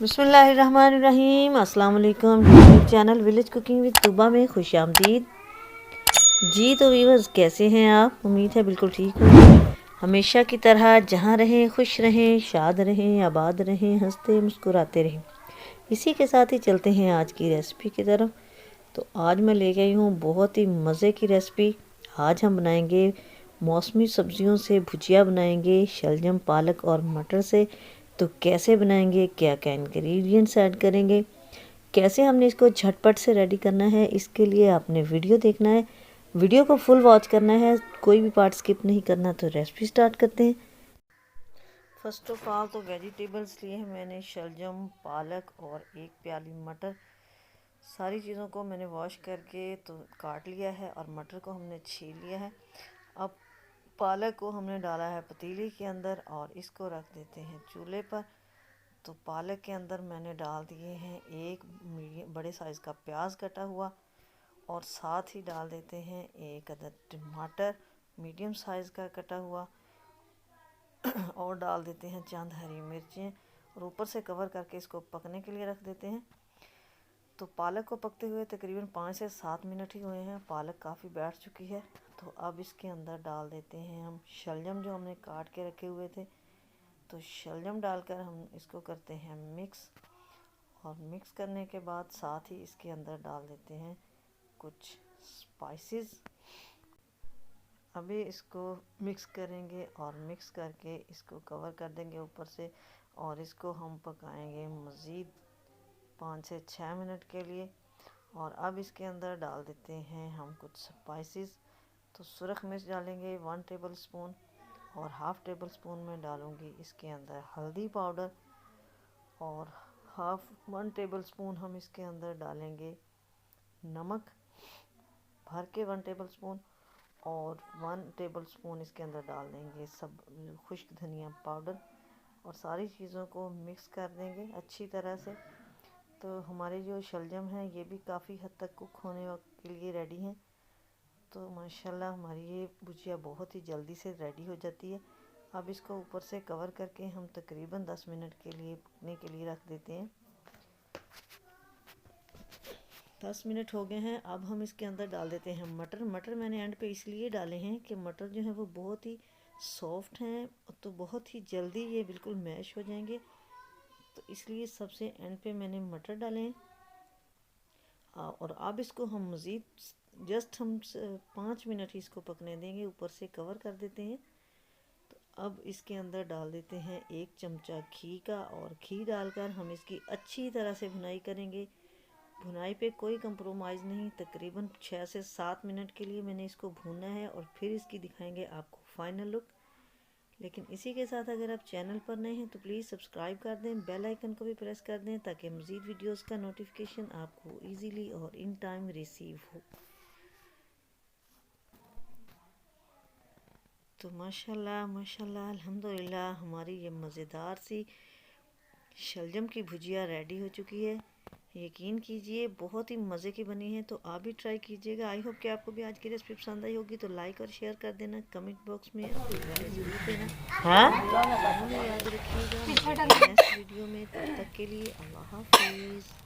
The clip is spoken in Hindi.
बिस्मिल्लाहिर्रहमानिर्रहीम। अस्सलाम वालेकुम। हमारे चैनल विलेज कुकिंग विद तुबा में खुशामदीद। जी तो व्यूअर्स, कैसे हैं आप? उम्मीद है बिल्कुल ठीक होंगे। हमेशा की तरह जहाँ रहें खुश रहें, शाद रहें, आबाद रहें, हंसते मुस्कुराते रहें। इसी के साथ ही चलते हैं आज की रेसिपी की तरफ। तो आज मैं ले गई हूँ बहुत ही मज़े की रेसिपी। आज हम बनाएंगे मौसमी सब्जियों से भुजिया बनाएंगे, शलजम, पालक और मटर से। तो कैसे बनाएंगे, क्या क्या इंग्रेडिएंट्स ऐड करेंगे, कैसे हमने इसको झटपट से रेडी करना है, इसके लिए आपने वीडियो देखना है, वीडियो को फुल वॉच करना है, कोई भी पार्ट स्किप नहीं करना। तो रेसिपी स्टार्ट करते हैं। फर्स्ट ऑफ ऑल तो वेजिटेबल्स लिए हैं मैंने, शलजम, पालक और एक प्याली मटर। सारी चीज़ों को मैंने वॉश करके तो काट लिया है और मटर को हमने छील लिया है। अब पालक को हमने डाला है पतीली के अंदर और इसको रख देते हैं चूल्हे पर। तो पालक के अंदर मैंने डाल दिए हैं एक मीडियम बड़े साइज़ का प्याज कटा हुआ और साथ ही डाल देते हैं एक अदद टमाटर मीडियम साइज़ का कटा हुआ और डाल देते हैं चंद हरी मिर्चें और ऊपर से कवर करके इसको पकने के लिए रख देते हैं। तो पालक को पकते हुए तकरीबन 5 से 7 मिनट ही हुए हैं। पालक काफ़ी बैठ चुकी है। तो अब इसके अंदर डाल देते हैं हम शलजम जो हमने काट के रखे हुए थे। तो शलजम डालकर हम इसको करते हैं मिक्स, और मिक्स करने के बाद साथ ही इसके अंदर डाल देते हैं कुछ स्पाइसेस। अभी इसको मिक्स करेंगे और मिक्स करके इसको कवर कर देंगे ऊपर से और इसको हम पकाएंगे मज़ीद 5 से 6 मिनट के लिए। और अब इसके अंदर डाल देते हैं हम कुछ स्पाइसेस। तो सुरख मिर्च डालेंगे 1 टेबल स्पून और हाफ़ टेबल स्पून में डालूंगी इसके अंदर हल्दी पाउडर और 1 टेबल स्पून हम इसके अंदर डालेंगे नमक भर के 1 टेबल स्पून और 1 टेबल स्पून इसके अंदर डाल देंगे सब खुश्क धनिया पाउडर और सारी चीज़ों को मिक्स कर देंगे अच्छी तरह से। तो हमारे जो शलजम हैं ये भी काफ़ी हद तक कुक होने के लिए रेडी हैं। तो माशाल्लाह हमारी ये भुजिया बहुत ही जल्दी से रेडी हो जाती है। अब इसको ऊपर से कवर करके हम तकरीबन 10 मिनट के लिए पकने के लिए रख देते हैं। 10 मिनट हो गए हैं। अब हम इसके अंदर डाल देते हैं मटर। मटर मैंने एंड पे इसलिए डाले हैं कि मटर जो है वो बहुत ही सॉफ्ट हैं, तो बहुत ही जल्दी ये बिल्कुल मैश हो जाएंगे। तो इसलिए सबसे एंड पे मैंने मटर डाले हैं। और अब इसको हम मज़ीद जस्ट हम 5 मिनट ही इसको पकने देंगे, ऊपर से कवर कर देते हैं। तो अब इसके अंदर डाल देते हैं 1 चमचा घी का और घी डालकर हम इसकी अच्छी तरह से भुनाई करेंगे। भुनाई पे कोई कंप्रोमाइज़ नहीं। तकरीबन 6 से 7 मिनट के लिए मैंने इसको भूना है और फिर इसकी दिखाएंगे आपको फाइनल लुक। लेकिन इसी के साथ अगर आप चैनल पर नए हैं तो प्लीज़ सब्सक्राइब कर दें, बेल आइकन को भी प्रेस कर दें ताकि मज़ीद वीडियोस का नोटिफिकेशन आपको इजीली और इन टाइम रिसीव हो। तो माशाल्लाह माशाल्लाह अल्हम्दुलिल्लाह हमारी ये मज़ेदार सी शलजम की भुजिया रेडी हो चुकी है। यकीन कीजिए बहुत ही मज़े की बनी है। तो आप भी ट्राई कीजिएगा। आई होप कि आपको भी आज की रेसिपी पसंद आई होगी। तो लाइक और शेयर कर देना, कमेंट बॉक्स में अपनी राय ज़रूर देना। हाँ याद रखिएगा नेक्स्ट वीडियो में। तब तक के लिए अल्लाह हाफिज़।